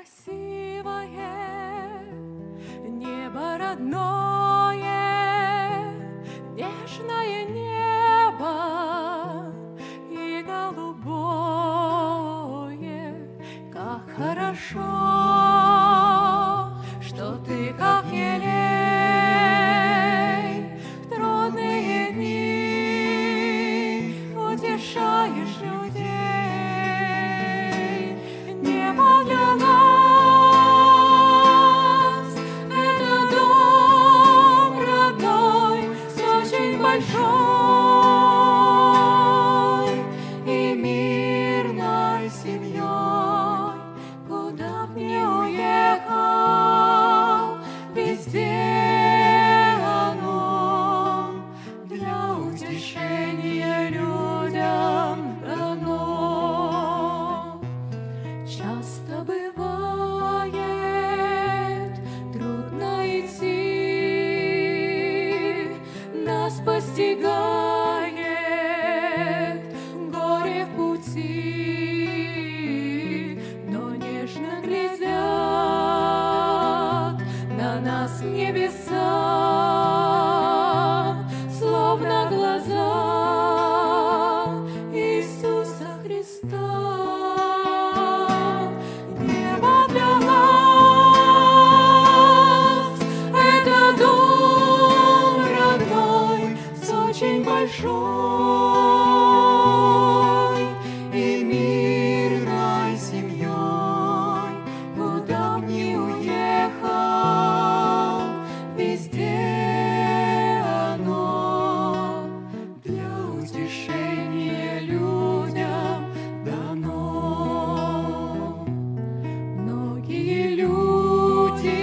красивое небо родное, нежное небо и голубое. Как хорошо, что ты, как елей, в трудные дни утешаешь людей. Небо для нас — это дом родной, с очень большой и мирной семьей. Куда б ни уехал, везде оно для утешения людям дано. Часто бывает трудно идти, нас постигает горе в пути, но нежно глядят на нас небеса, словно глаза Иисуса Христа. Небо для нас — это дом родной, с очень большой и мирной семьей. Куда б ни уехал, везде оно для утешения людям дано. Многие люди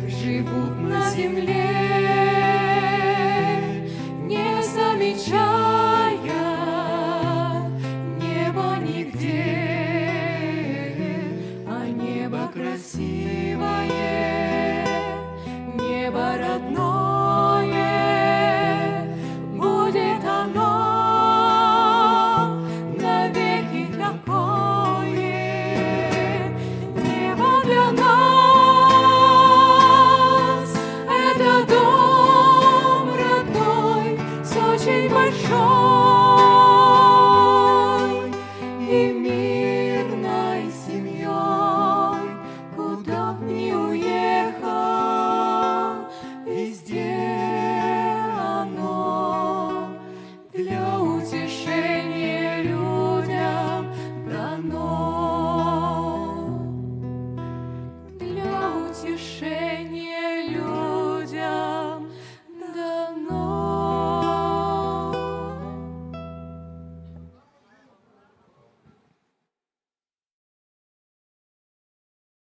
живут на земле, не замечая неба нигде, а небо красивое, небо родное, будет оно навеки такое. Небо для нас — это дом родной, с очень большой